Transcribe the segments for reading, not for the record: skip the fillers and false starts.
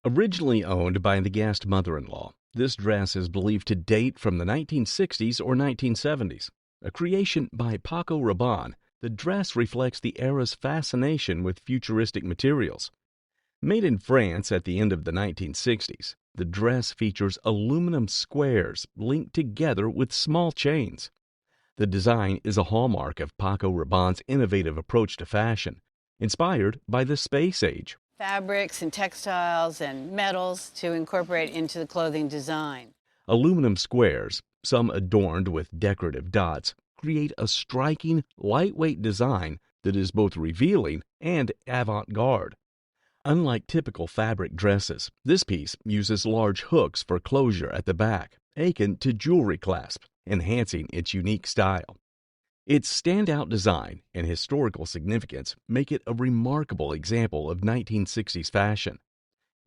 Originally owned by the Gast mother-in-law, this dress is believed to date from the 1960s or 1970s. A creation by Paco Rabanne, the dress reflects the era's fascination with futuristic materials. Made in France at the end of the 1960s, the dress features aluminum squares linked together with small chains. The design is a hallmark of Paco Rabanne's innovative approach to fashion, inspired by the space age. Fabrics and textiles and metals to incorporate into the clothing design. Aluminum squares, some adorned with decorative dots, create a striking, lightweight design that is both revealing and avant-garde. Unlike typical fabric dresses, this piece uses large hooks for closure at the back, akin to jewelry clasps, enhancing its unique style. Its standout design and historical significance make it a remarkable example of 1960s fashion.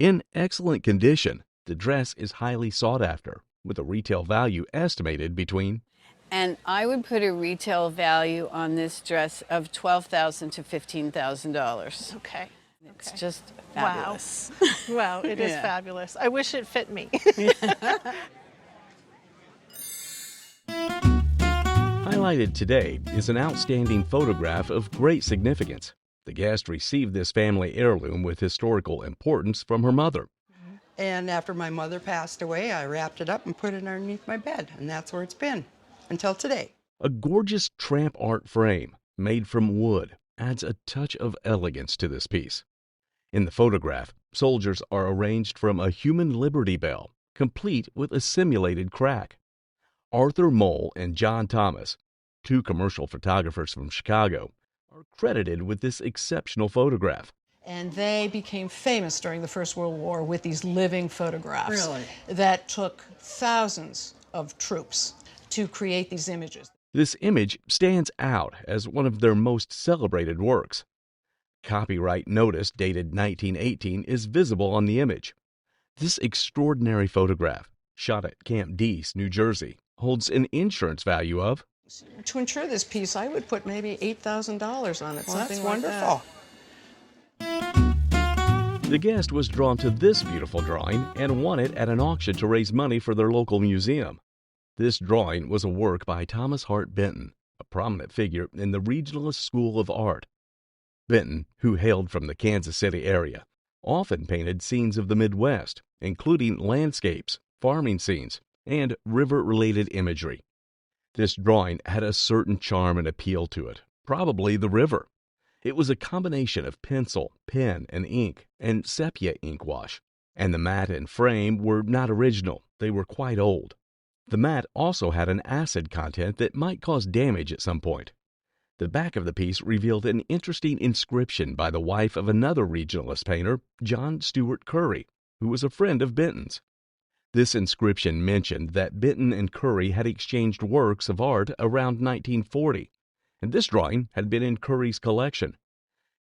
In excellent condition, the dress is highly sought after, with a retail value estimated between. And I would put a retail value on this dress of $12,000 to $15,000. Okay. It's just fabulous. Wow. Wow, it is fabulous. I wish it fit me. Highlighted today is an outstanding photograph of great significance. The Gast received this family heirloom with historical importance from her mother. And after my mother passed away, I wrapped it up and put it underneath my bed, and that's where it's been until today. A gorgeous tramp art frame made from wood adds a touch of elegance to this piece. In the photograph, soldiers are arranged from a human Liberty Bell, complete with a simulated crack. Arthur Mole and John Thomas, two commercial photographers from Chicago, are credited with this exceptional photograph. And they became famous during the First World War with these living photographs. Really? That took thousands of troops to create these images. This image stands out as one of their most celebrated works. Copyright notice dated 1918 is visible on the image. This extraordinary photograph, shot at Camp Dease, New Jersey, holds an insurance value of. To insure this piece, I would put maybe $8,000 on it. Well, that's something wonderful. Like The Gast was drawn to this beautiful drawing and won it at an auction to raise money for their local museum. This drawing was a work by Thomas Hart Benton, a prominent figure in the Regionalist School of Art. Benton, who hailed from the Kansas City area, often painted scenes of the Midwest, including landscapes, farming scenes, and river-related imagery. This drawing had a certain charm and appeal to it, probably the river. It was a combination of pencil, pen, and ink, and sepia ink wash. And the mat and frame were not original, they were quite old. The mat also had an acid content that might cause damage at some point. The back of the piece revealed an interesting inscription by the wife of another regionalist painter, John Stuart Curry, who was a friend of Benton's. This inscription mentioned that Benton and Curry had exchanged works of art around 1940, and this drawing had been in Curry's collection.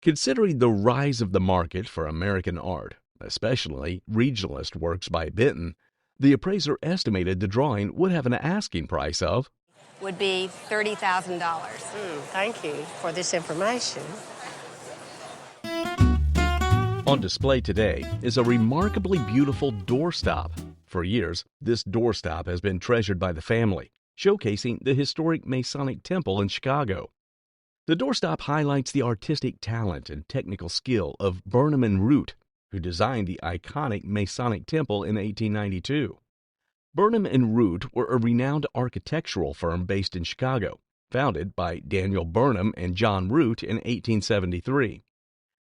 Considering the rise of the market for American art, especially regionalist works by Benton, the appraiser estimated the drawing would have an asking price of would be $30,000. Thank you for this information. On display today is a remarkably beautiful doorstop. For years, this doorstop has been treasured by the family, showcasing the historic Masonic Temple in Chicago. The doorstop highlights the artistic talent and technical skill of Burnham and Root, who designed the iconic Masonic Temple in 1892. Burnham and Root were a renowned architectural firm based in Chicago, founded by Daniel Burnham and John Root in 1873.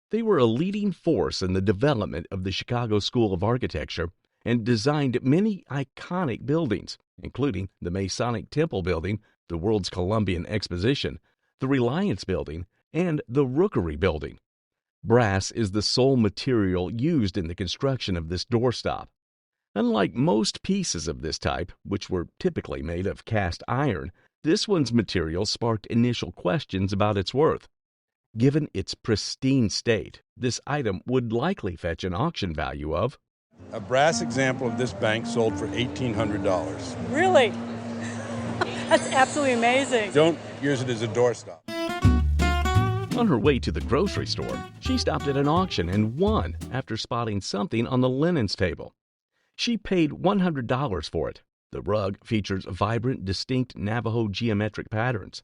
They were a leading force in the development of the Chicago School of Architecture and designed many iconic buildings, including the Masonic Temple Building, the World's Columbian Exposition, the Reliance Building, and the Rookery Building. Brass is the sole material used in the construction of this doorstop. Unlike most pieces of this type, which were typically made of cast iron, this one's material sparked initial questions about its worth. Given its pristine state, this item would likely fetch an auction value of. A brass example of this bank sold for $1,800. Really? That's absolutely amazing. Don't use it as a doorstop. On her way to the grocery store, she stopped at an auction and won after spotting something on the linens table. She paid $100 for it. The rug features vibrant, distinct Navajo geometric patterns.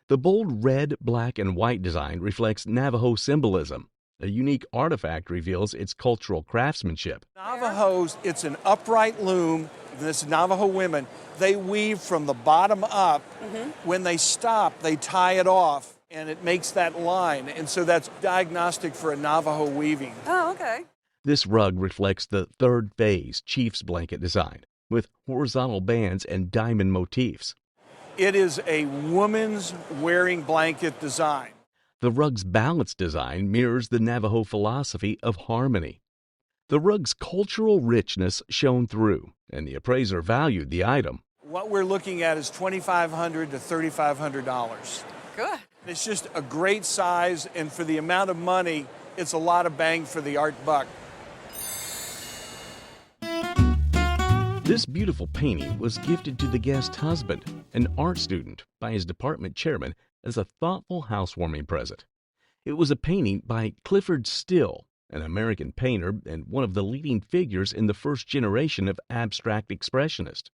The bold red, black, and white design reflects Navajo symbolism. A unique artifact reveals its cultural craftsmanship. Navajos, it's an upright loom. This Navajo women, they weave from the bottom up. When they stop, they tie it off, and it makes that line. And so that's diagnostic for a Navajo weaving. Oh, okay. This rug reflects the third phase Chief's blanket design, with horizontal bands and diamond motifs. It is a woman's wearing blanket design. The rug's balanced design mirrors the Navajo philosophy of harmony. The rug's cultural richness shone through, and the appraiser valued the item. What we're looking at is $2,500 to $3,500. Good. It's just a great size, and for the amount of money, it's a lot of bang for the art buck. This beautiful painting was gifted to the guest's husband, an art student, by his department chairman as a thoughtful housewarming present. It was a painting by Clifford Still, an American painter and one of the leading figures in the first generation of abstract expressionists.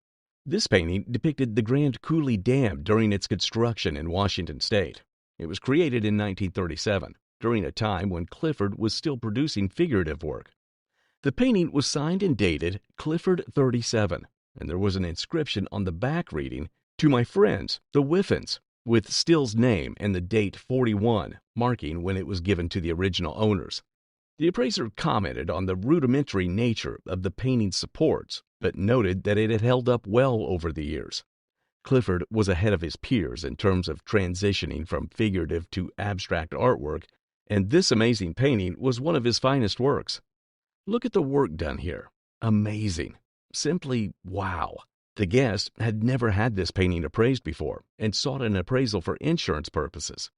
This painting depicted the Grand Coulee Dam during its construction in Washington State. It was created in 1937, during a time when Clifford was still producing figurative work. The painting was signed and dated Clifford 37, and there was an inscription on the back reading, "To my friends, the Whiffins," with Still's name and the date 41, marking when it was given to the original owners. The appraiser commented on the rudimentary nature of the painting's supports, but noted that it had held up well over the years. Clifford was ahead of his peers in terms of transitioning from figurative to abstract artwork, and this amazing painting was one of his finest works. Look at the work done here. Amazing. Simply wow. The guest had never had this painting appraised before and sought an appraisal for insurance purposes.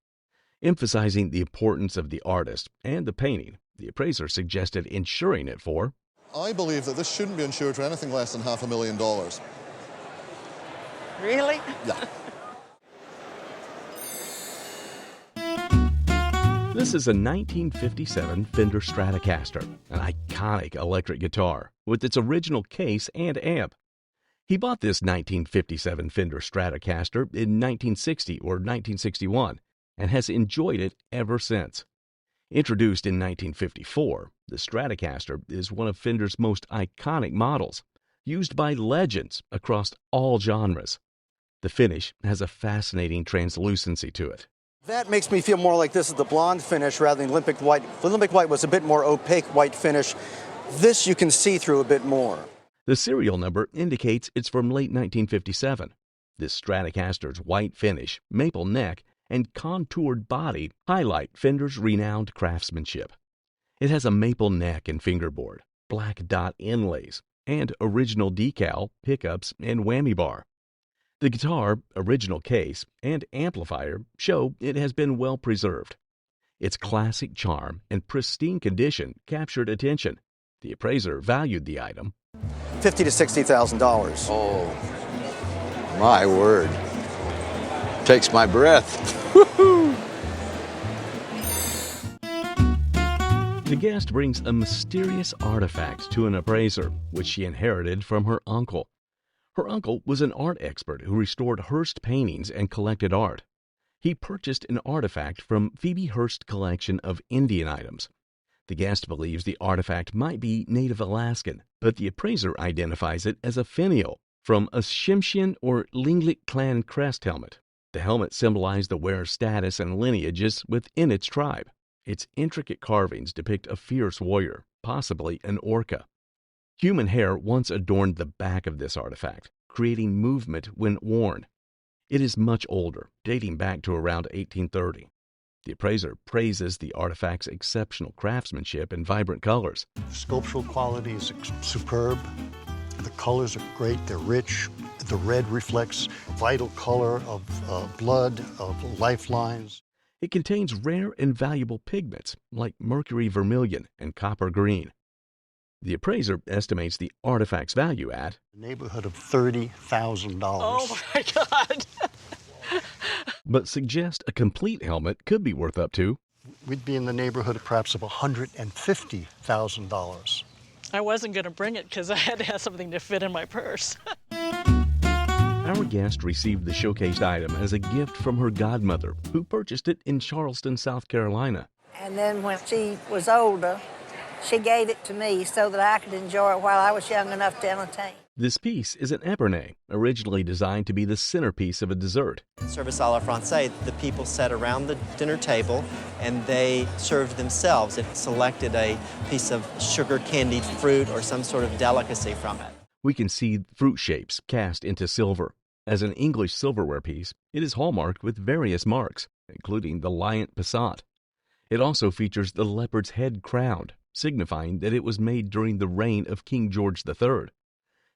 Emphasizing the importance of the artist and the painting, the appraiser suggested insuring it for... I believe that this shouldn't be insured for anything less than $500,000. Really? Yeah. This is a 1957 Fender Stratocaster, an iconic electric guitar with its original case and amp. He bought this 1957 Fender Stratocaster in 1960 or 1961 and has enjoyed it ever since. Introduced in 1954, the Stratocaster is one of Fender's most iconic models, used by legends across all genres. The finish has a fascinating translucency to it. That makes me feel more like this is the blonde finish rather than Olympic white. Olympic white was a bit more opaque white finish. This you can see through a bit more. The serial number indicates it's from late 1957. This Stratocaster's white finish, maple neck, and contoured body highlight Fender's renowned craftsmanship. It has a maple neck and fingerboard, black dot inlays, and original decal, pickups, and whammy bar. The guitar, original case, and amplifier show it has been well preserved. Its classic charm and pristine condition captured attention. The appraiser valued the item $50,000 to $60,000. Oh, my word. Takes my breath. Woo-hoo! The guest brings a mysterious artifact to an appraiser, which she inherited from her uncle. Her uncle was an art expert who restored Hearst paintings and collected art. He purchased an artifact from Phoebe Hearst's collection of Indian items. The guest believes the artifact might be Native Alaskan, but the appraiser identifies it as a finial from a Tsimshian or Tlingit clan crest helmet. The helmet symbolized the wearer's status and lineages within its tribe. Its intricate carvings depict a fierce warrior, possibly an orca. Human hair once adorned the back of this artifact, creating movement when worn. It is much older, dating back to around 1830. The appraiser praises the artifact's exceptional craftsmanship and vibrant colors. The sculptural quality is superb. The colors are great, they're rich. The red reflects vital color of blood, of lifelines. It contains rare and valuable pigments like mercury vermilion and copper green. The appraiser estimates the artifact's value at a neighborhood of $30,000. Oh my God! but suggests a complete helmet could be worth up to We'd be in the neighborhood of perhaps of $150,000. I wasn't going to bring it because I had to have something to fit in my purse. Our guest received the showcased item as a gift from her godmother, who purchased it in Charleston, South Carolina. And then when she was older, she gave it to me so that I could enjoy it while I was young enough to entertain. This piece is an epergne, originally designed to be the centerpiece of a dessert. In service a la Francais, the people sat around the dinner table and they served themselves. It selected a piece of sugar candied fruit or some sort of delicacy from it. We can see fruit shapes cast into silver. As an English silverware piece, it is hallmarked with various marks, including the lion Passat. It also features the leopard's head crowned, signifying that it was made during the reign of King George III.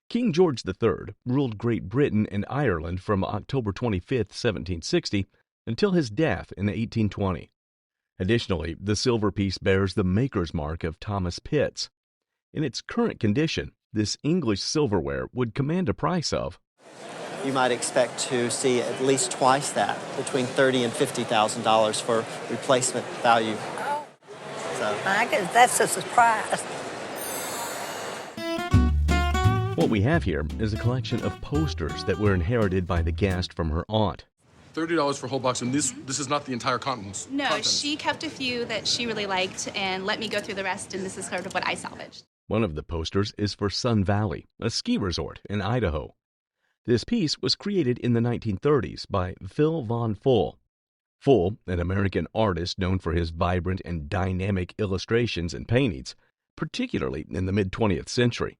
King George III ruled Great Britain and Ireland from October 25, 1760, until his death in 1820. Additionally, the silver piece bears the maker's mark of Thomas Pitts. In its current condition, this English silverware would command a price of, you might expect to see at least twice that, between $30,000 and $50,000 for replacement value. So, I guess that's a surprise. What we have here is a collection of posters that were inherited by the guest from her aunt. $30 for a whole box, and this is not the entire contents. No, she kept a few that she really liked and let me go through the rest, and this is sort of what I salvaged. One of the posters is for Sun Valley, a ski resort in Idaho. This piece was created in the 1930s by Phil Von Full. Full, an American artist known for his vibrant and dynamic illustrations and paintings, particularly in the mid-20th century.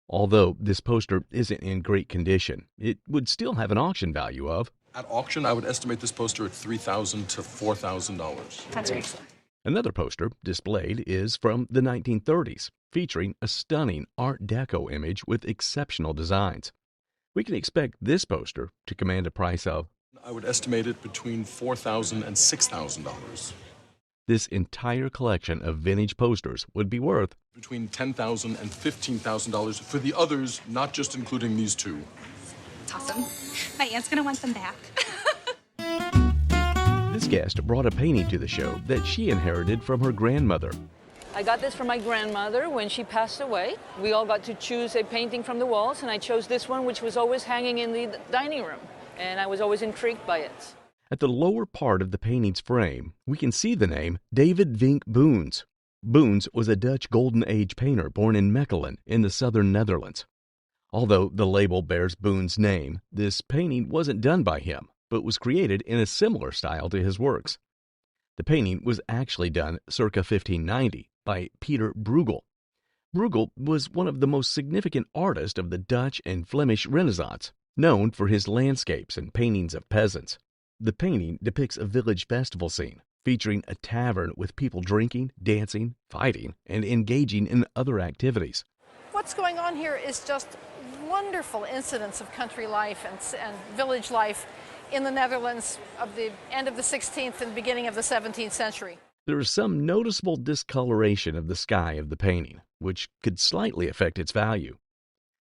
Although this poster isn't in great condition, it would still have an auction value of... At auction, I would estimate this poster at $3,000 to $4,000. That's right. Another poster displayed is from the 1930s, featuring a stunning Art Deco image with exceptional designs. We can expect this poster to command a price of... I would estimate it between $4,000 and $6,000. This entire collection of vintage posters would be worth between $10,000 and $15,000 for the others, not just including these two. It's awesome. My aunt's going to want them back. This guest brought a painting to the show that she inherited from her grandmother. I got this from my grandmother when she passed away. We all got to choose a painting from the walls, and I chose this one, which was always hanging in the dining room, and I was always intrigued by it. At the lower part of the painting's frame, we can see the name David Vink Boons. Boons was a Dutch Golden Age painter born in Mechelen in the southern Netherlands. Although the label bears Boons' name, this painting wasn't done by him, but was created in a similar style to his works. The painting was actually done circa 1590 by Peter Bruegel. Bruegel was one of the most significant artists of the Dutch and Flemish Renaissance, known for his landscapes and paintings of peasants. The painting depicts a village festival scene, featuring a tavern with people drinking, dancing, fighting, and engaging in other activities. What's going on here is just wonderful incidents of country life and village life in the Netherlands of the end of the 16th and beginning of the 17th century. There is some noticeable discoloration of the sky of the painting, which could slightly affect its value.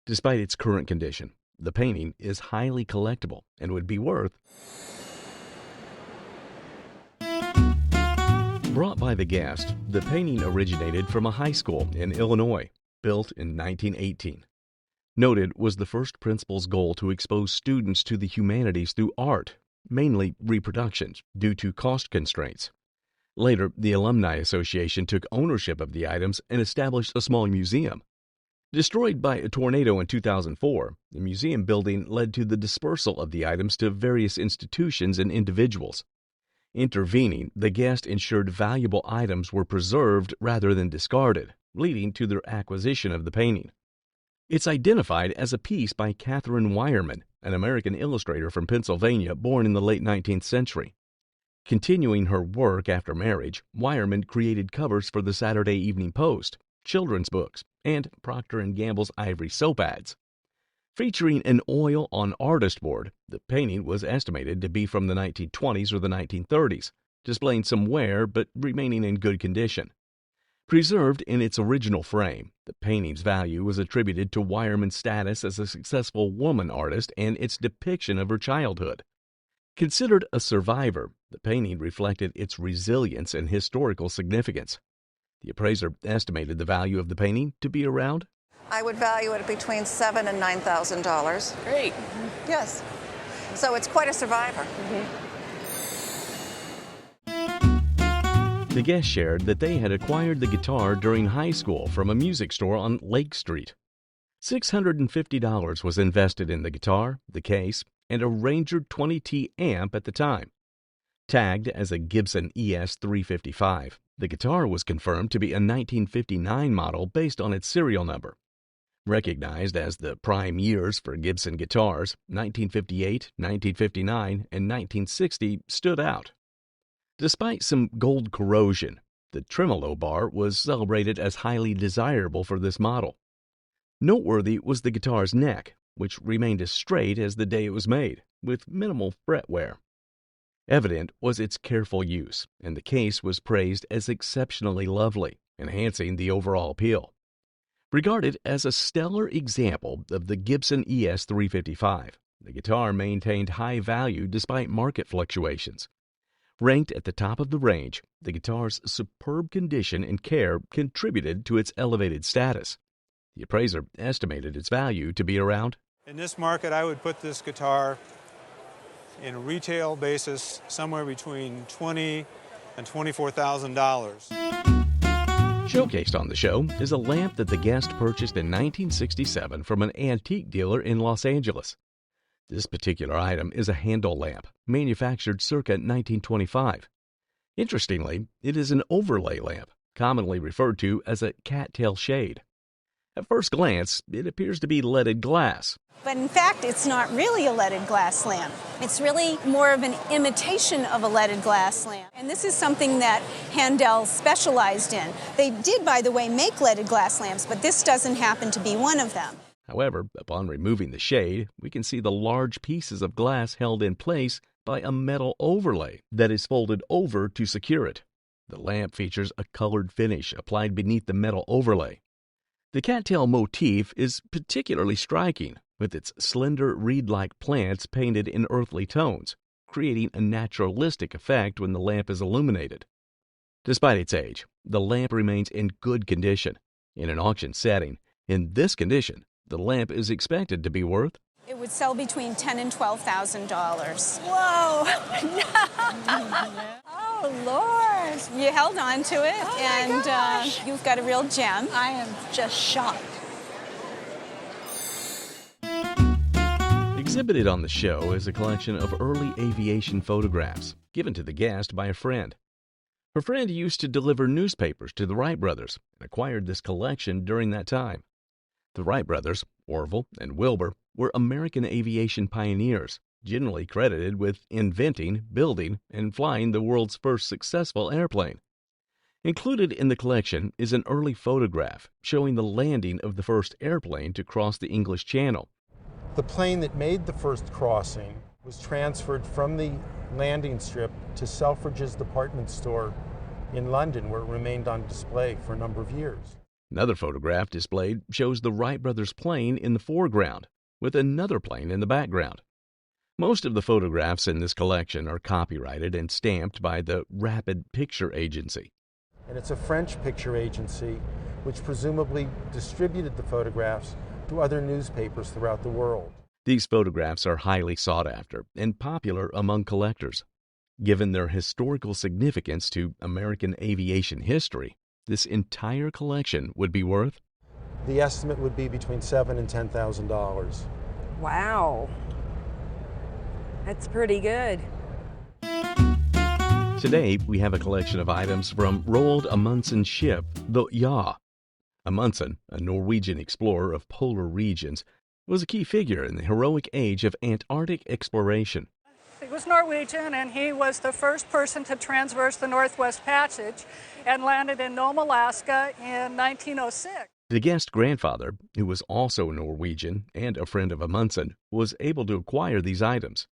Despite its current condition, the painting is highly collectible and would be worth... Brought by the guest, the painting originated from a high school in Illinois, built in 1918. Noted was the first principal's goal to expose students to the humanities through art, mainly reproductions, due to cost constraints. Later, the Alumni Association took ownership of the items and established a small museum. Destroyed by a tornado in 2004, the museum building led to the dispersal of the items to various institutions and individuals. Intervening, the guest ensured valuable items were preserved rather than discarded, leading to their acquisition of the painting. It's identified as a piece by Katherine Wireman, an American illustrator from Pennsylvania born in the late 19th century. Continuing her work after marriage, Wireman created covers for the Saturday Evening Post, children's books, and Procter & Gamble's Ivory soap ads. Featuring an oil on artist board, the painting was estimated to be from the 1920s or the 1930s, displaying some wear but remaining in good condition. Preserved in its original frame, the painting's value was attributed to Wireman's status as a successful woman artist and its depiction of her childhood. Considered a survivor, The painting reflected its resilience and historical significance. The appraiser estimated the value of the painting to be around I would value it between $7,000 and $9,000. Great. Yes. So it's quite a survivor. The guests shared that they had acquired the guitar during high school from a music store on Lake Street. $650 was invested in the guitar, the case, and a Ranger 20T amp at the time. Tagged as a Gibson ES-355, the guitar was confirmed to be a 1959 model based on its serial number. Recognized as the prime years for Gibson guitars, 1958, 1959, and 1960 stood out. Despite some gold corrosion, the tremolo bar was celebrated as highly desirable for this model. Noteworthy was the guitar's neck, which remained as straight as the day it was made, with minimal fret wear. Evident was its careful use, and the case was praised as exceptionally lovely, enhancing the overall appeal. Regarded as a stellar example of the Gibson ES-355, the guitar maintained high value despite market fluctuations. Ranked at the top of the range, the guitar's superb condition and care contributed to its elevated status. The appraiser estimated its value to be around In this market, I would put this guitar in a retail basis somewhere between $20,000 and $24,000. Showcased on the show is a lamp that the guest purchased in 1967 from an antique dealer in Los Angeles. This particular item is a Handel lamp, manufactured circa 1925. Interestingly, it is an overlay lamp, commonly referred to as a cattail shade. At first glance, it appears to be leaded glass. But in fact, it's not really a leaded glass lamp. It's really more of an imitation of a leaded glass lamp. And this is something that Handel specialized in. They did, by the way, make leaded glass lamps, but this doesn't happen to be one of them. However, upon removing the shade, we can see the large pieces of glass held in place by a metal overlay that is folded over to secure it. The lamp features a colored finish applied beneath the metal overlay. The cattail motif is particularly striking, with its slender reed-like plants painted in earthly tones, creating a naturalistic effect when the lamp is illuminated. Despite its age, the lamp remains in good condition. In an auction setting, in this condition, the lamp is expected to be worth It would sell between $10,000 and $12,000. Whoa! Oh, Lord! You held on to it, and you've got a real gem. I am just shocked. Exhibited on the show is a collection of early aviation photographs given to the guest by a friend. Her friend used to deliver newspapers to the Wright brothers and acquired this collection during that time. The Wright brothers, Orville and Wilbur, were American aviation pioneers, generally credited with inventing, building, and flying the world's first successful airplane. Included in the collection is an early photograph showing the landing of the first airplane to cross the English Channel. The plane that made the first crossing was transferred from the landing strip to Selfridge's department store in London, where it remained on display for a number of years. Another photograph displayed shows the Wright brothers' plane in the foreground, with another plane in the background. Most of the photographs in this collection are copyrighted and stamped by the Rapid Picture Agency. And it's a French picture agency which presumably distributed the photographs to other newspapers throughout the world. These photographs are highly sought after and popular among collectors. Given their historical significance to American aviation history, this entire collection would be worth The estimate would be between $7,000 and $10,000. Wow. That's pretty good. Today, we have a collection of items from Roald Amundsen's ship, the WWII. Amundsen, a Norwegian explorer of polar regions, was a key figure in the heroic age of Antarctic exploration. He was Norwegian, and he was the first person to traverse the Northwest Passage and landed in Nome, Alaska in 1906. The guest grandfather, who was also Norwegian and a friend of Amundsen, was able to acquire these items.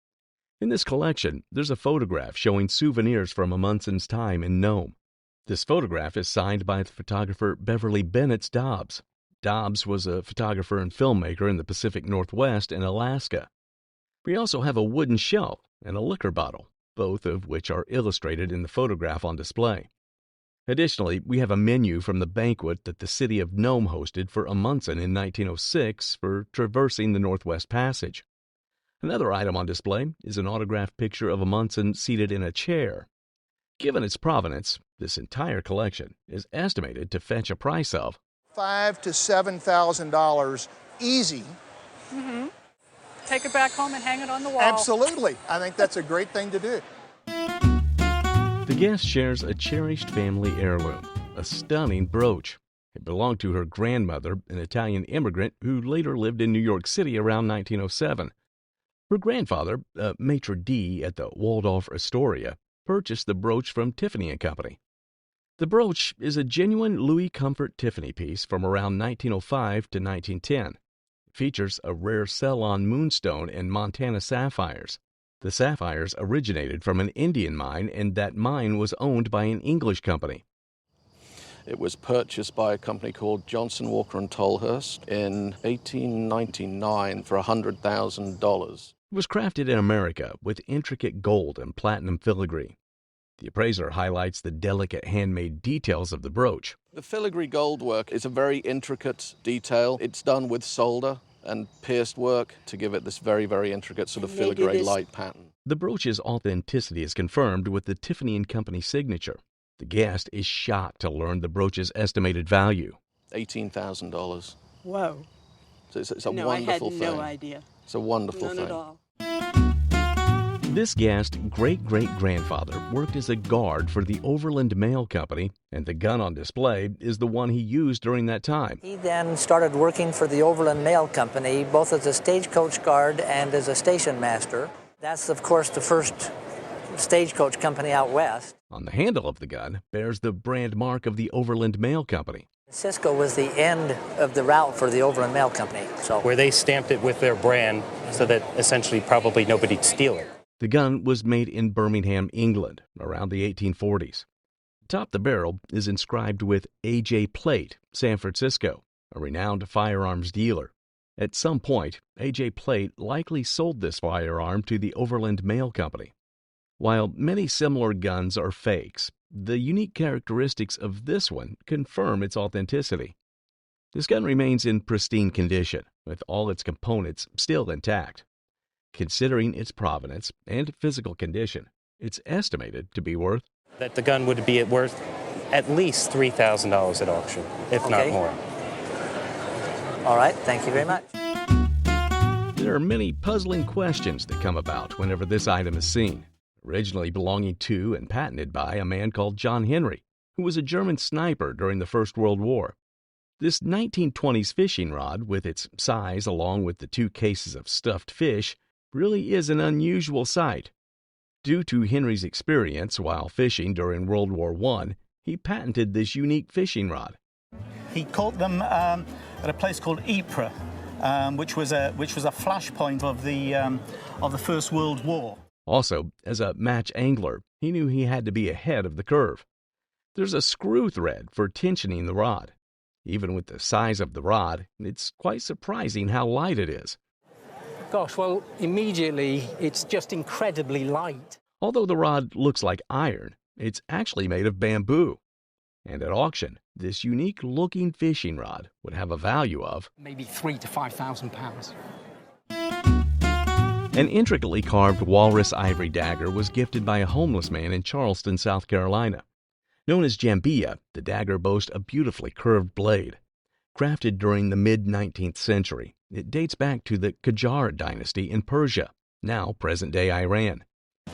In this collection, there's a photograph showing souvenirs from Amundsen's time in Nome. This photograph is signed by the photographer Beverly Bennett Dobbs. Dobbs was a photographer and filmmaker in the Pacific Northwest and Alaska. We also have a wooden shelf and a liquor bottle. both of which are illustrated in the photograph on display. Additionally, we have a menu from the banquet that the city of Nome hosted for Amundsen in 1906 for traversing the Northwest Passage. Another item on display is an autographed picture of Amundsen seated in a chair. Given its provenance, this entire collection is estimated to fetch a price of $5,000 to $7,000 easy. Mm-hmm. Take it back home and hang it on the wall. Absolutely. I think that's a great thing to do. The guest shares a cherished family heirloom, a stunning brooch. It belonged to her grandmother, an Italian immigrant who later lived in New York City around 1907. Her grandfather, a maitre d' at the Waldorf Astoria, purchased the brooch from Tiffany Co. The brooch is a genuine Louis Comfort Tiffany piece from around 1905 to 1910. It features a rare Ceylon moonstone and Montana sapphires. The sapphires originated from an Indian mine, and that mine was owned by an English company. It was purchased by a company called Johnson Walker and Tolhurst in 1899 for $100,000. It was crafted in America with intricate gold and platinum filigree. The appraiser highlights the delicate handmade details of the brooch. The filigree gold work is a very intricate detail. It's done with solder and pierced work to give it this very, very intricate sort of filigree light pattern. The brooch's authenticity is confirmed with the Tiffany & Company signature. The guest is shocked to learn the brooch's estimated value. $18,000. Whoa. So it's a wonderful thing. I had no idea. It's a wonderful None thing. at all. This guest's great-great-grandfather worked as a guard for the Overland Mail Company, and the gun on display is the one he used during that time. He then started working for the Overland Mail Company, both as a stagecoach guard and as a station master. That's, of course, the first stagecoach company out west. On the handle of the gun bears the brand mark of the Overland Mail Company. Cisco was the end of the route for the Overland Mail Company. So where they stamped it with their brand so that essentially probably nobody'd steal it. The gun was made in Birmingham, England, around the 1840s. Atop the barrel is inscribed with A.J. Plate, San Francisco, a renowned firearms dealer. At some point, A.J. Plate likely sold this firearm to the Overland Mail Company. While many similar guns are fakes, the unique characteristics of this one confirm its authenticity. This gun remains in pristine condition, with all its components still intact. Considering its provenance and physical condition, it's estimated to be worth that the gun would be worth at least $3,000 at auction, if not more. All right, thank you very much. There are many puzzling questions that come about whenever this item is seen. Originally belonging to and patented by a man called John Henry, who was a German sniper during the First World War. This 1920s fishing rod, with its size along with the 2 cases of stuffed fish, really is an unusual sight. Due to Henry's experience while fishing during World War I, he patented this unique fishing rod. He caught them at a place called Ypres, which was a flashpoint of the First World War. Also, as a match angler, he knew he had to be ahead of the curve. There's a screw thread for tensioning the rod. Even with the size of the rod, it's quite surprising how light it is. Gosh, well, immediately it's just incredibly light. Although the rod looks like iron, it's actually made of bamboo. And at auction, this unique-looking fishing rod would have a value of maybe £3,000 to £5,000. An intricately carved walrus ivory dagger was gifted by a homeless man in Charleston, South Carolina. Known as jambia, the dagger boasts a beautifully curved blade. Crafted during the mid-19th century, it dates back to the Qajar dynasty in Persia, now present-day Iran.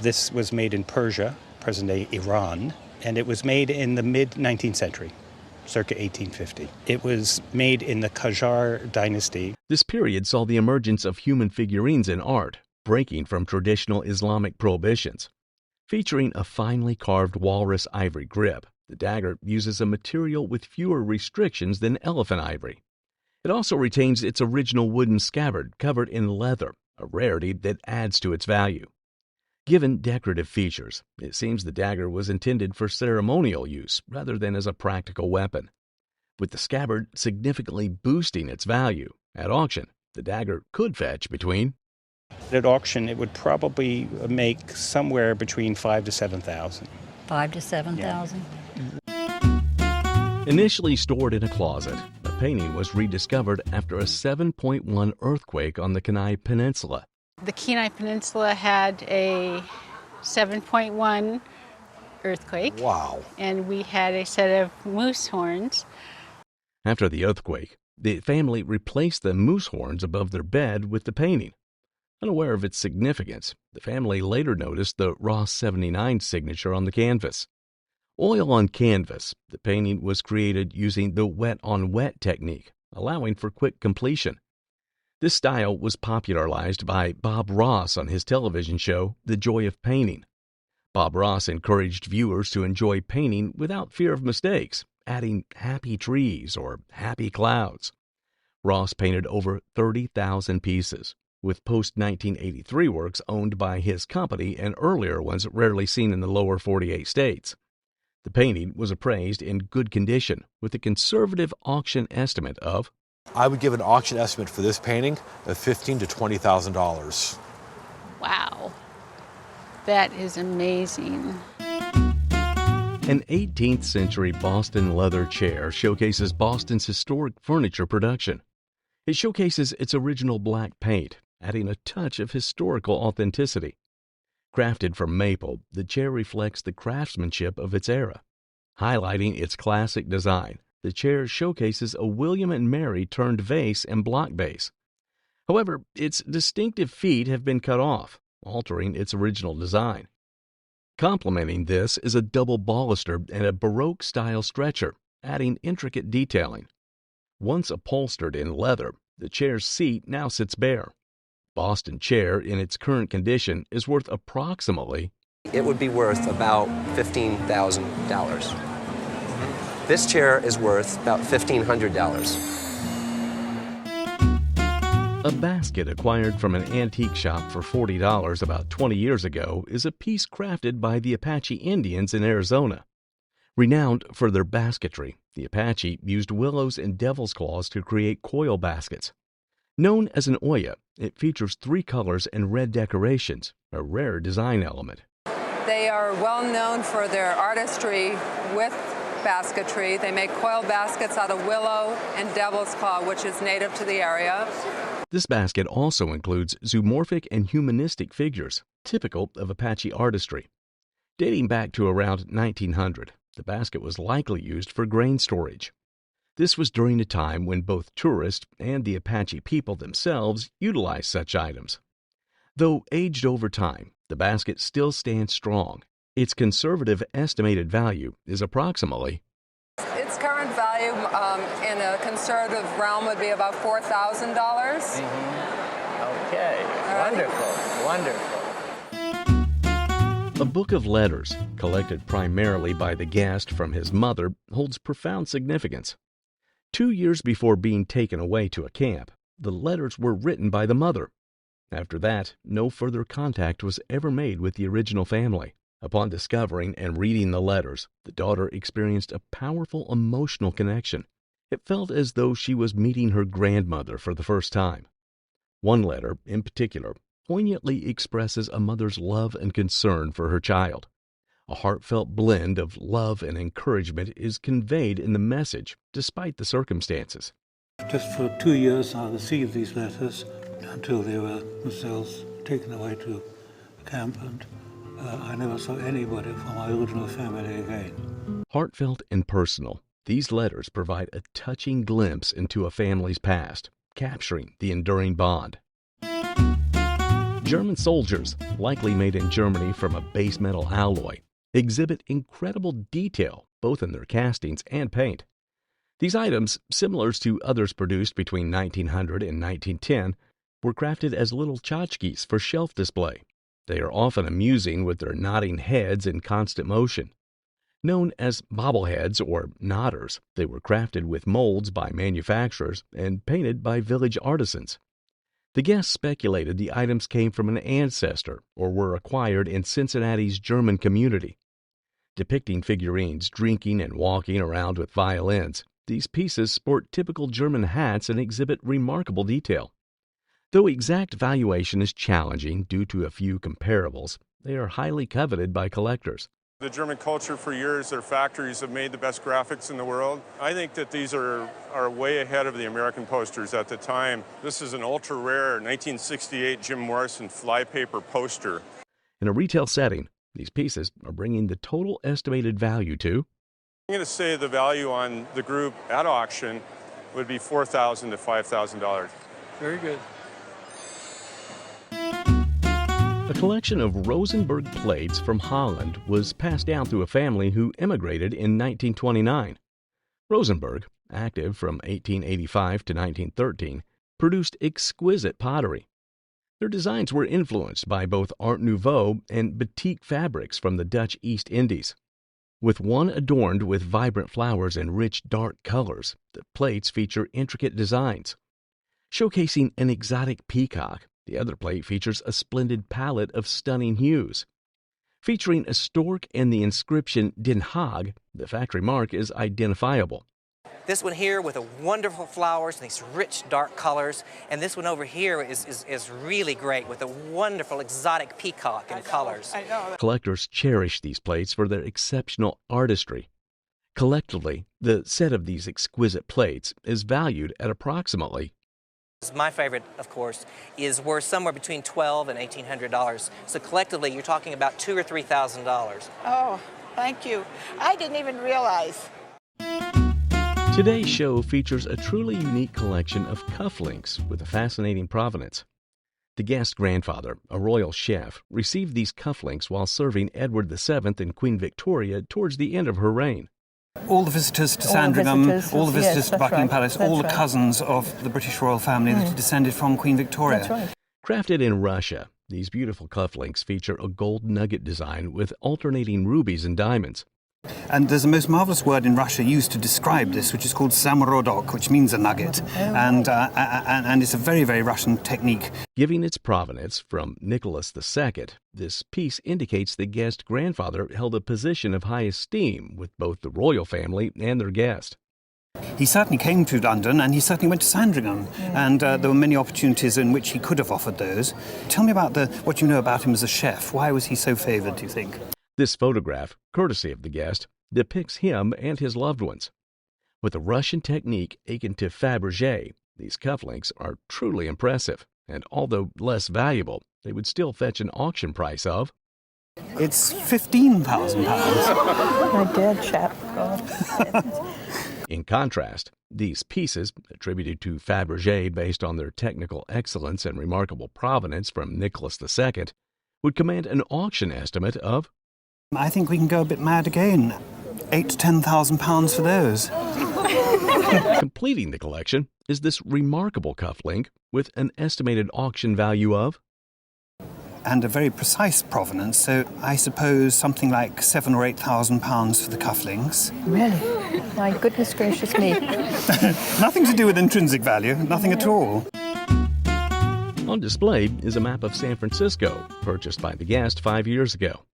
This was made in Persia, present-day Iran, and it was made in the mid-19th century, circa 1850. It was made in the Qajar dynasty. This period saw the emergence of human figurines in art, breaking from traditional Islamic prohibitions. Featuring a finely carved walrus ivory grip, the dagger uses a material with fewer restrictions than elephant ivory. It also retains its original wooden scabbard covered in leather, a rarity that adds to its value. Given decorative features, it seems the dagger was intended for ceremonial use rather than as a practical weapon. With the scabbard significantly boosting its value, at auction, the dagger could fetch between At auction, it would probably make somewhere between $5,000 to $7,000. $5,000 to $7,000. Initially stored in a closet, the painting was rediscovered after a 7.1 earthquake on the Kenai Peninsula. The Kenai Peninsula had a 7.1 earthquake. Wow. And we had a set of moose horns. After the earthquake, the family replaced the moose horns above their bed with the painting. Unaware of its significance, the family later noticed the Ross 79 signature on the canvas. Oil on canvas, the painting was created using the wet-on-wet technique, allowing for quick completion. This style was popularized by Bob Ross on his television show, The Joy of Painting. Bob Ross encouraged viewers to enjoy painting without fear of mistakes, adding happy trees or happy clouds. Ross painted over 30,000 pieces, with post-1983 works owned by his company and earlier ones rarely seen in the lower 48 states. The painting was appraised in good condition with a conservative auction estimate of, I would give an auction estimate for this painting of $15,000 to $20,000. Wow. That is amazing. An 18th century Boston leather chair showcases Boston's historic furniture production. It showcases its original black paint, adding a touch of historical authenticity. Crafted from maple, the chair reflects the craftsmanship of its era. Highlighting its classic design, the chair showcases a William and Mary turned vase and block base. However, its distinctive feet have been cut off, altering its original design. Complementing this is a double baluster and a Baroque-style stretcher, adding intricate detailing. Once upholstered in leather, the chair's seat now sits bare. Boston chair, in its current condition, is worth approximately, it would be worth about $15,000. This chair is worth about $1,500. A basket acquired from an antique shop for $40 about 20 years ago is a piece crafted by the Apache Indians in Arizona. Renowned for their basketry, the Apache used willows and devil's claws to create coil baskets. Known as an Oya, it features 3 colors and red decorations, a rare design element. They are well known for their artistry with basketry. They make coil baskets out of willow and devil's claw, which is native to the area. This basket also includes zoomorphic and humanistic figures, typical of Apache artistry. Dating back to around 1900, the basket was likely used for grain storage. This was during a time when both tourists and the Apache people themselves utilized such items. Though aged over time, the basket still stands strong. Its conservative estimated value is approximately, its current value in a conservative realm would be about $4,000. Okay, wonderful, wonderful. A book of letters, collected primarily by the guest from his mother, holds profound significance. 2 years before being taken away to a camp, the letters were written by the mother. After that, no further contact was ever made with the original family. Upon discovering and reading the letters, the daughter experienced a powerful emotional connection. It felt as though she was meeting her grandmother for the first time. One letter, in particular, poignantly expresses a mother's love and concern for her child. A heartfelt blend of love and encouragement is conveyed in the message, despite the circumstances. Just for 2 years I received these letters until they were themselves taken away to camp, and I never saw anybody from my original family again. Heartfelt and personal, these letters provide a touching glimpse into a family's past, capturing the enduring bond. German soldiers, likely made in Germany from a base metal alloy, exhibit incredible detail both in their castings and paint. These items, similar to others produced between 1900 and 1910, were crafted as little tchotchkes for shelf display. They are often amusing with their nodding heads in constant motion. Known as bobbleheads or nodders, they were crafted with molds by manufacturers and painted by village artisans. The guests speculated the items came from an ancestor or were acquired in Cincinnati's German community. Depicting figurines drinking and walking around with violins, these pieces sport typical German hats and exhibit remarkable detail. Though exact valuation is challenging due to a few comparables, they are highly coveted by collectors. The German culture for years, their factories have made the best graphics in the world. I think that these are way ahead of the American posters at the time. This is an ultra rare 1968 Jim Morrison flypaper poster. In a retail setting, these pieces are bringing the total estimated value to... I'm going to say the value on the group at auction would be $4,000 to $5,000. Very good. A collection of Rozenburg plates from Holland was passed down through a family who immigrated in 1929. Rozenburg, active from 1885 to 1913, produced exquisite pottery. Their designs were influenced by both Art Nouveau and batik fabrics from the Dutch East Indies. With one adorned with vibrant flowers and rich dark colors, the plates feature intricate designs. Showcasing an exotic peacock, the other plate features a splendid palette of stunning hues. Featuring a stork and the inscription Den Haag, the factory mark is identifiable. This one here with the wonderful flowers and these rich dark colors, and this one over here is really great with a wonderful exotic peacock and colors. Collectors cherish these plates for their exceptional artistry. Collectively, the set of these exquisite plates is valued at approximately... My favorite, of course, is worth somewhere between $1,200 and $1,800. So collectively, you're talking about $2,000 or $3,000. Oh, thank you. I didn't even realize. Today's show features a truly unique collection of cufflinks with a fascinating provenance. The guest grandfather, a royal chef, received these cufflinks while serving Edward VII and Queen Victoria towards the end of her reign. All the visitors to Sandringham, all the visitors to Buckingham Palace, all the cousins of the British royal family that descended from Queen Victoria. That's right. Crafted in Russia, these beautiful cufflinks feature a gold nugget design with alternating rubies and diamonds. And there's a most marvelous word in Russia used to describe this, which is called samorodok, which means a nugget. And it's a very, very Russian technique. Giving its provenance from Nicholas II, this piece indicates the guest grandfather held a position of high esteem with both the royal family and their guest. He certainly came to London and he certainly went to Sandringham, and there were many opportunities in which he could have offered those. Tell me about what you know about him as a chef. Why was he so favoured, do you think? This photograph, courtesy of the guest, depicts him and his loved ones. With a Russian technique akin to Fabergé, these cufflinks are truly impressive, and although less valuable, they would still fetch an auction price of... It's £15,000. My dead chap. In contrast, these pieces, attributed to Fabergé based on their technical excellence and remarkable provenance from Nicholas II, would command an auction estimate of... I think we can go a bit mad again. £8,000 to £10,000 for those. Completing the collection is this remarkable cufflink with an estimated auction value of... And a very precise provenance, so I suppose something like £7,000 or £8,000 for the cufflinks. Really? My goodness gracious me. Nothing to do with intrinsic value, nothing at all. On display is a map of San Francisco, purchased by the guest 5 years ago.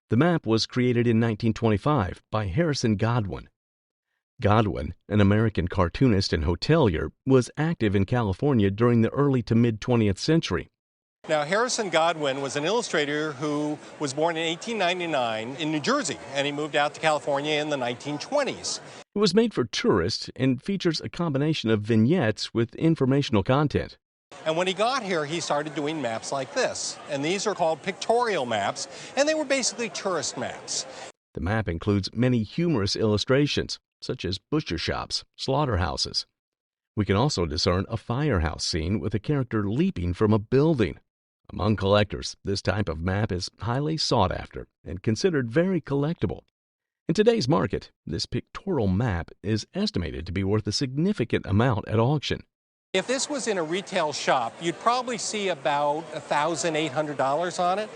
The map was created in 1925 by Harrison Godwin. Godwin, an American cartoonist and hotelier, was active in California during the early to mid-20th century. Now, Harrison Godwin was an illustrator who was born in 1899 in New Jersey, and he moved out to California in the 1920s. It was made for tourists and features a combination of vignettes with informational content. And when he got here, he started doing maps like this. And these are called pictorial maps, and they were basically tourist maps. The map includes many humorous illustrations, such as butcher shops, slaughterhouses. We can also discern a firehouse scene with a character leaping from a building. Among collectors, this type of map is highly sought after and considered very collectible. In today's market, this pictorial map is estimated to be worth a significant amount at auction. If this was in a retail shop, you'd probably see about $1,800 on it.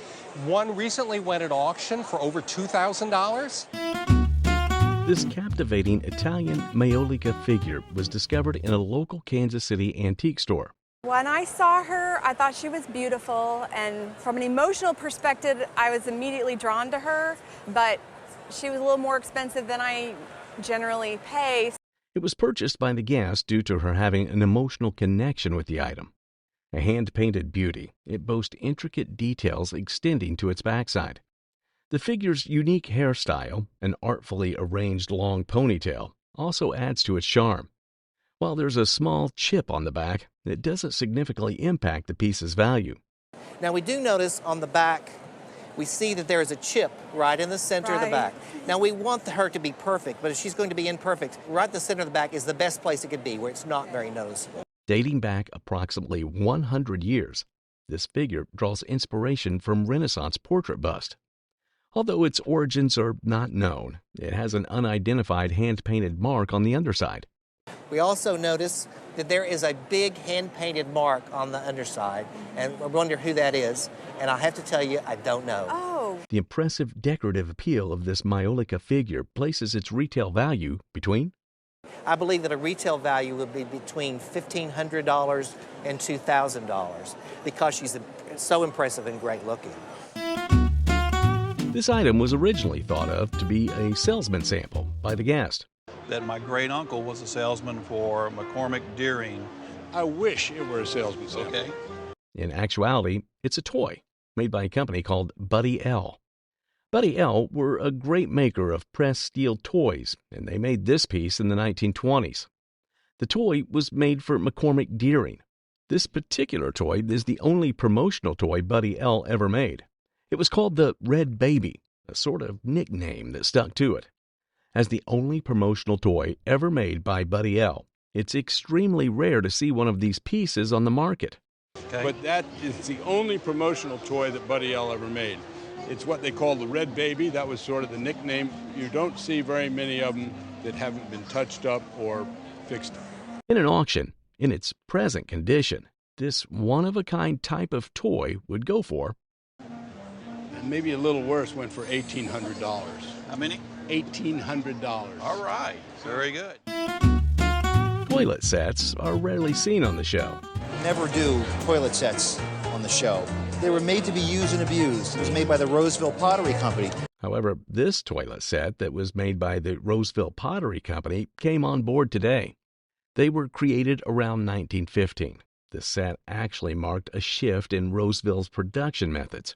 One recently went at auction for over $2,000. This captivating Italian majolica figure was discovered in a local Kansas City antique store. When I saw her, I thought she was beautiful, and from an emotional perspective, I was immediately drawn to her, but she was a little more expensive than I generally pay. It was purchased by the guest due to her having an emotional connection with the item. A hand-painted beauty, it boasts intricate details extending to its backside. The figure's unique hairstyle, an artfully arranged long ponytail, also adds to its charm. While there's a small chip on the back, it doesn't significantly impact the piece's value. Now we do notice on the back, we see that there is a chip right in the center of the back. Now we want her to be perfect, but if she's going to be imperfect, right in the center of the back is the best place it could be, where it's not very noticeable. Dating back approximately 100 years, this figure draws inspiration from Renaissance portrait bust. Although its origins are not known, it has an unidentified hand-painted mark on the underside. We also notice that there is a big hand-painted mark on the underside, and I wonder who that is, and I have to tell you, I don't know. Oh. The impressive decorative appeal of this majolica figure places its retail value between? I believe that a retail value would be between $1,500 and $2,000 because she's so impressive and great looking. This item was originally thought of to be a salesman sample by the guest. That my great uncle was a salesman for McCormick Deering. I wish it were a salesman sample. Okay. In actuality, it's a toy made by a company called Buddy L. Buddy L were a great maker of pressed steel toys, and they made this piece in the 1920s. The toy was made for McCormick Deering. This particular toy is the only promotional toy Buddy L ever made. It was called the Red Baby, a sort of nickname that stuck to it. As the only promotional toy ever made by Buddy L, it's extremely rare to see one of these pieces on the market. Okay. But that is the only promotional toy that Buddy L ever made. It's what they call the Red Baby. That was sort of the nickname. You don't see very many of them that haven't been touched up or fixed up. In an auction, in its present condition, this one-of-a-kind type of toy would go for, and maybe a little worse, went for $1,800. How many? $1,800. All right. Very good. Toilet sets are rarely seen on the show. Never do toilet sets on the show. They were made to be used and abused. It was made by the Roseville Pottery Company. However, this toilet set that was made by the Roseville Pottery Company came on board today. They were created around 1915. This set actually marked a shift in Roseville's production methods.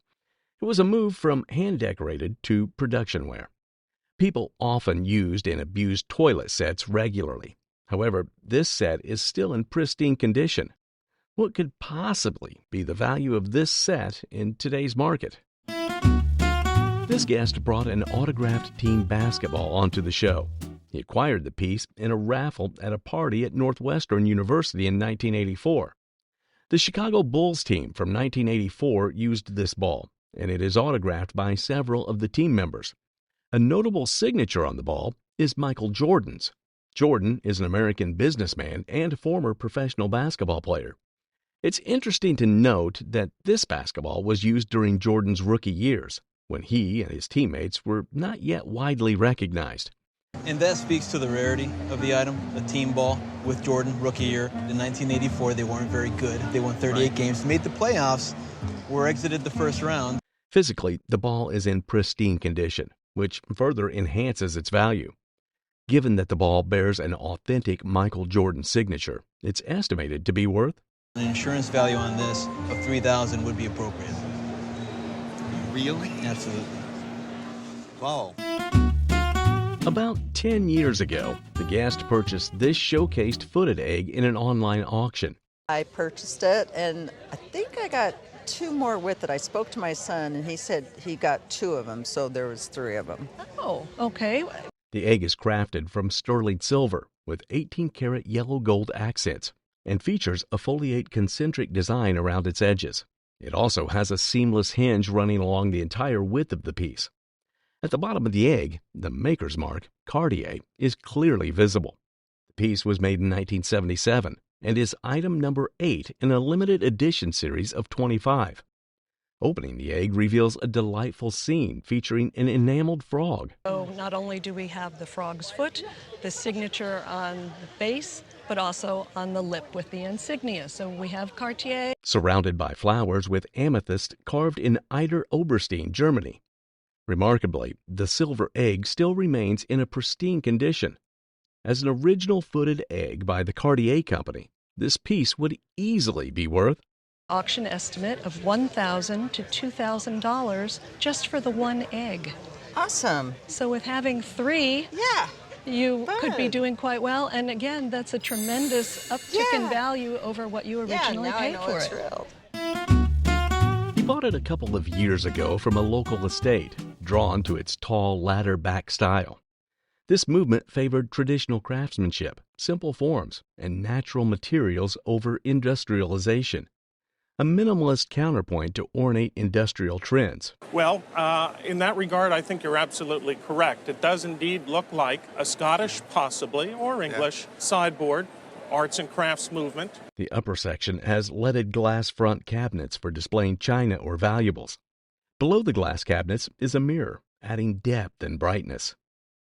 It was a move from hand-decorated to production wear. People often used and abused toilet sets regularly. However, this set is still in pristine condition. What could possibly be the value of this set in today's market? This guest brought an autographed team basketball onto the show. He acquired the piece in a raffle at a party at Northwestern University in 1984. The Chicago Bulls team from 1984 used this ball, and it is autographed by several of the team members. A notable signature on the ball is Michael Jordan's. Jordan is an American businessman and former professional basketball player. It's interesting to note that this basketball was used during Jordan's rookie years, when he and his teammates were not yet widely recognized. And that speaks to the rarity of the item, a team ball with Jordan, rookie year. In 1984, they weren't very good. They won 38 games, made the playoffs, were exited the first round. Physically, the ball is in pristine condition, which further enhances its value. Given that the ball bears an authentic Michael Jordan signature, it's estimated to be worth An insurance value on this of $3,000 would be appropriate. Really? Absolutely. Wow. About 10 years ago, the guest purchased this showcased footed egg in an online auction. I purchased it, and I think I got 2 more with it. I spoke to my son, and he said he got 2 of them, so there was 3 of them. Oh, okay. The egg is crafted from sterling silver with 18-karat yellow gold accents and features a foliate concentric design around its edges. It also has a seamless hinge running along the entire width of the piece. At the bottom of the egg, the maker's mark, Cartier, is clearly visible. The piece was made in 1977 and is item number 8 in a limited edition series of 25. Opening the egg reveals a delightful scene featuring an enameled frog. So not only do we have the frog's foot, the signature on the base, but also on the lip with the insignia. So we have Cartier. Surrounded by flowers with amethyst carved in Eider Oberstein, Germany. Remarkably, the silver egg still remains in a pristine condition. As an original footed egg by the Cartier Company, this piece would easily be worth Auction estimate of $1,000 to $2,000 just for the one egg. Awesome. So with having three, yeah, you could be doing quite well. And again, that's a tremendous uptick in value over what you originally paid for it. Thrilled. He bought it a couple of years ago from a local estate, drawn to its tall ladder-back style. This movement favored traditional craftsmanship, simple forms, and natural materials over industrialization. A minimalist counterpoint to ornate industrial trends. Well, in that regard, I think you're absolutely correct. It does indeed look like a Scottish, possibly, or English sideboard, arts and crafts movement. The upper section has leaded glass front cabinets for displaying china or valuables. Below the glass cabinets is a mirror, adding depth and brightness.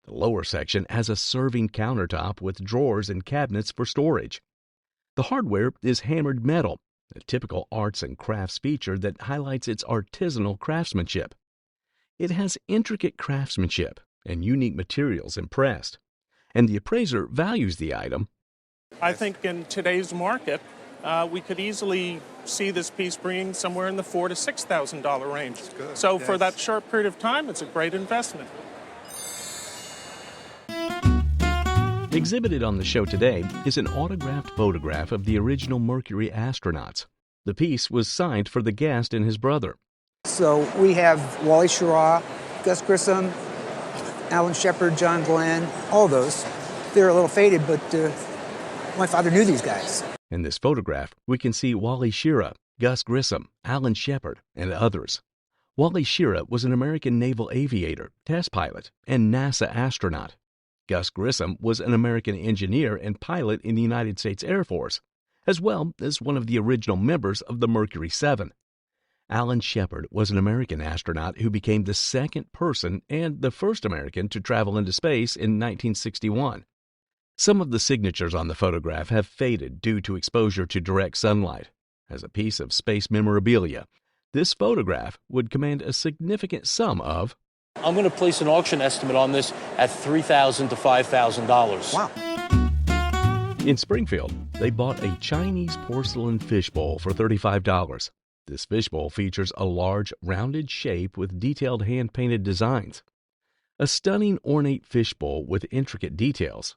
The lower section has a serving countertop with drawers and cabinets for storage. The hardware is hammered metal, a typical arts and crafts feature that highlights its artisanal craftsmanship. It has intricate craftsmanship and unique materials impressed, and the appraiser values the item. I think in today's market, we could easily see this piece bringing somewhere in the $4,000 to $6,000 range. So for that short period of time, it's a great investment. Exhibited on the show today is an autographed photograph of the original Mercury astronauts. The piece was signed for the guest and his brother. So we have Wally Schirra, Gus Grissom, Alan Shepard, John Glenn, all those. They're a little faded, but my father knew these guys. In this photograph, we can see Wally Schirra, Gus Grissom, Alan Shepard, and others. Wally Schirra was an American naval aviator, test pilot, and NASA astronaut. Gus Grissom was an American engineer and pilot in the United States Air Force, as well as one of the original members of the Mercury 7. Alan Shepard was an American astronaut who became the second person and the first American to travel into space in 1961. Some of the signatures on the photograph have faded due to exposure to direct sunlight. As a piece of space memorabilia, this photograph would command a significant sum of... I'm going to place an auction estimate on this at $3,000 to $5,000. Wow. In Springfield, they bought a Chinese porcelain fishbowl for $35. This fishbowl features a large, rounded shape with detailed hand-painted designs. A stunning ornate fishbowl with intricate details.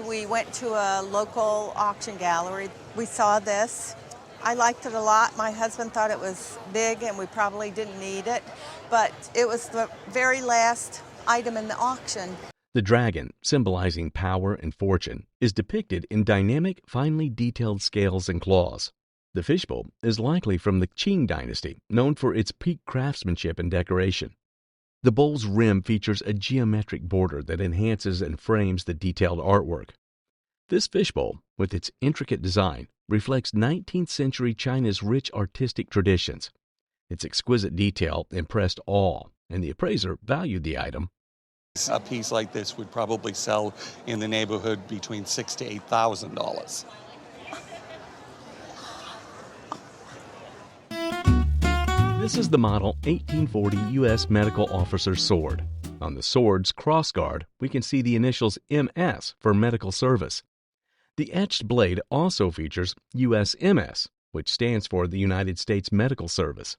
We went to a local auction gallery. We saw this. I liked it a lot. My husband thought it was big and we probably didn't need it, but it was the very last item in the auction. The dragon, symbolizing power and fortune, is depicted in dynamic, finely detailed scales and claws. The fishbowl is likely from the Qing dynasty, known for its peak craftsmanship and decoration. The bowl's rim features a geometric border that enhances and frames the detailed artwork. This fishbowl, with its intricate design, reflects 19th century China's rich artistic traditions. Its exquisite detail impressed all, and the appraiser valued the item. A piece like this would probably sell in the neighborhood between $6,000 to $8,000. This is the model 1840 U.S. Medical Officer's Sword. On the sword's crossguard, we can see the initials MS for medical service. The etched blade also features USMS, which stands for the United States Medical Service.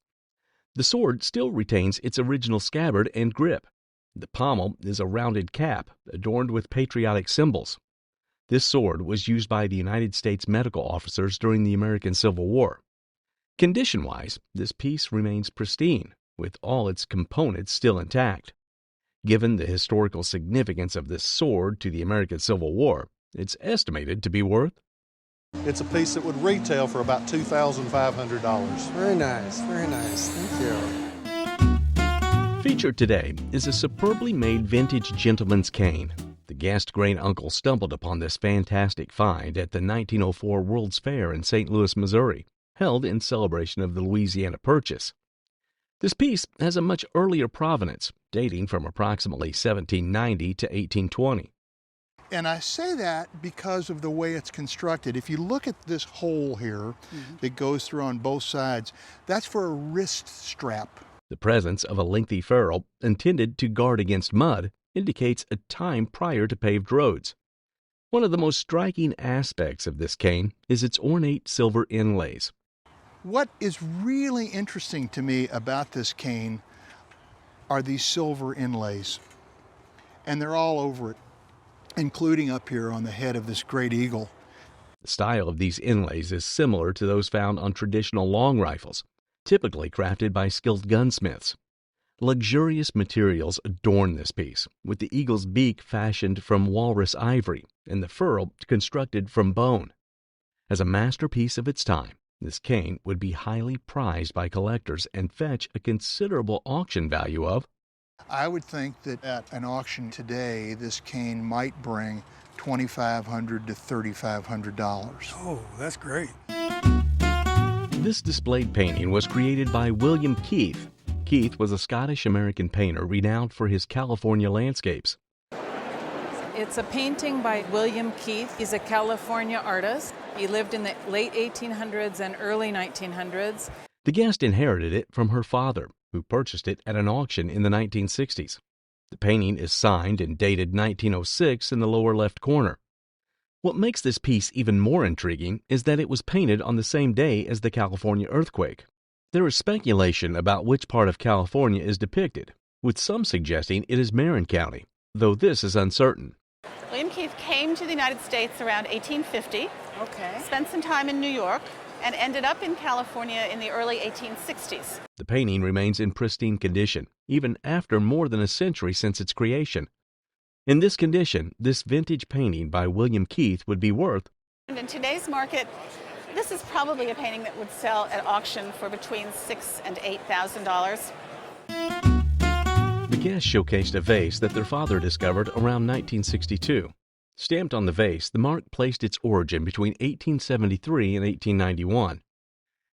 The sword still retains its original scabbard and grip. The pommel is a rounded cap adorned with patriotic symbols. This sword was used by the United States medical officers during the American Civil War. Condition-wise, this piece remains pristine, with all its components still intact. Given the historical significance of this sword to the American Civil War, it's estimated to be worth... It's a piece that would retail for about $2,500. Very nice, very nice. Thank you. Featured today is a superbly made vintage gentleman's cane. The guest great-uncle stumbled upon this fantastic find at the 1904 World's Fair in St. Louis, Missouri, held in celebration of the Louisiana Purchase. This piece has a much earlier provenance, dating from approximately 1790 to 1820. And I say that because of the way it's constructed. If you look at this hole here that goes through on both sides, that's for a wrist strap. The presence of a lengthy ferrule intended to guard against mud indicates a time prior to paved roads. One of the most striking aspects of this cane is its ornate silver inlays. What is really interesting to me about this cane are these silver inlays. And they're all over it, including up here on the head of this great eagle. The style of these inlays is similar to those found on traditional long rifles, typically crafted by skilled gunsmiths. Luxurious materials adorn this piece, with the eagle's beak fashioned from walrus ivory and the ferrule constructed from bone. As a masterpiece of its time, this cane would be highly prized by collectors and fetch a considerable auction value of, I would think that at an auction today, this cane might bring $2,500 to $3,500. Oh, that's great. This displayed painting was created by William Keith. Keith was a Scottish-American painter renowned for his California landscapes. It's a painting by William Keith. He's a California artist. He lived in the late 1800s and early 1900s. The guest inherited it from her father, who purchased it at an auction in the 1960s. The painting is signed and dated 1906 in the lower left corner. What makes this piece even more intriguing is that it was painted on the same day as the California earthquake. There is speculation about which part of California is depicted, with some suggesting it is Marin County, though this is uncertain. William Keith came to the United States around 1850, spent some time in New York, and ended up in California in the early 1860s. The painting remains in pristine condition, even after more than a century since its creation. In this condition, this vintage painting by William Keith would be worth, And in today's market, this is probably a painting that would sell at auction for between $6,000 and $8,000. The guests showcased a vase that their father discovered around 1962. Stamped on the vase, the mark placed its origin between 1873 and 1891.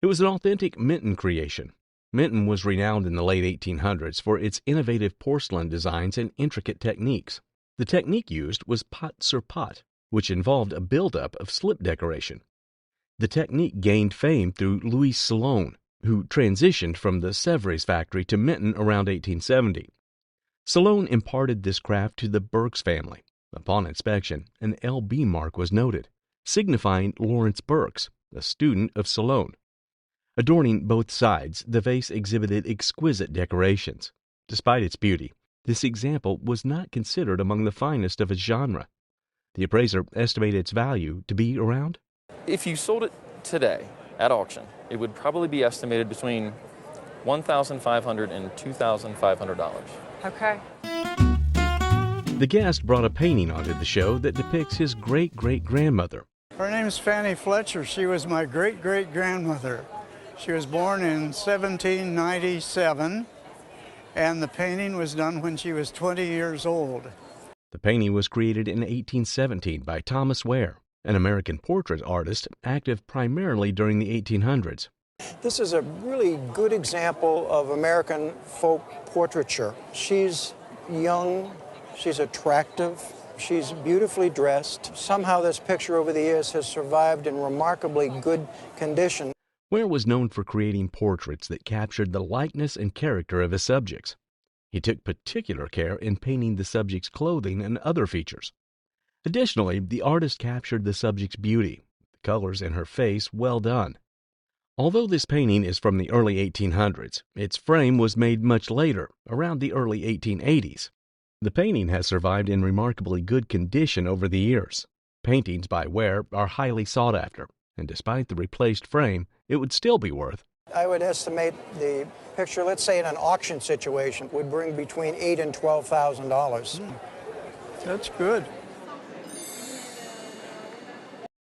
It was an authentic Minton creation. Minton was renowned in the late 1800s for its innovative porcelain designs and intricate techniques. The technique used was pot sur pot, which involved a buildup of slip decoration. The technique gained fame through Louis Salone, who transitioned from the Sèvres factory to Minton around 1870. Salone imparted this craft to the Burks family. Upon inspection, an LB mark was noted, signifying Lawrence Burks, a student of Salone. Adorning both sides, the vase exhibited exquisite decorations. Despite its beauty, this example was not considered among the finest of its genre. The appraiser estimated its value to be around, if you sold it today at auction, it would probably be estimated between $1,500 and $2,500. Okay. The guest brought a painting onto the show that depicts his great-great-grandmother. Her name's Fanny Fletcher. She was my great-great-grandmother. She was born in 1797, and the painting was done when she was 20 years old. The painting was created in 1817 by Thomas Ware, an American portrait artist active primarily during the 1800s. This is a really good example of American folk portraiture. She's young, she's attractive, she's beautifully dressed. Somehow this picture over the years has survived in remarkably good condition. Ware was known for creating portraits that captured the likeness and character of his subjects. He took particular care in painting the subject's clothing and other features. Additionally, the artist captured the subject's beauty, the colors in her face well done. Although this painting is from the early 1800s, its frame was made much later, around the early 1880s. The painting has survived in remarkably good condition over the years. Paintings by Ware are highly sought after, and despite the replaced frame, it would still be worth, I would estimate the picture, let's say in an auction situation, would bring between $8,000 and $12,000. That's good.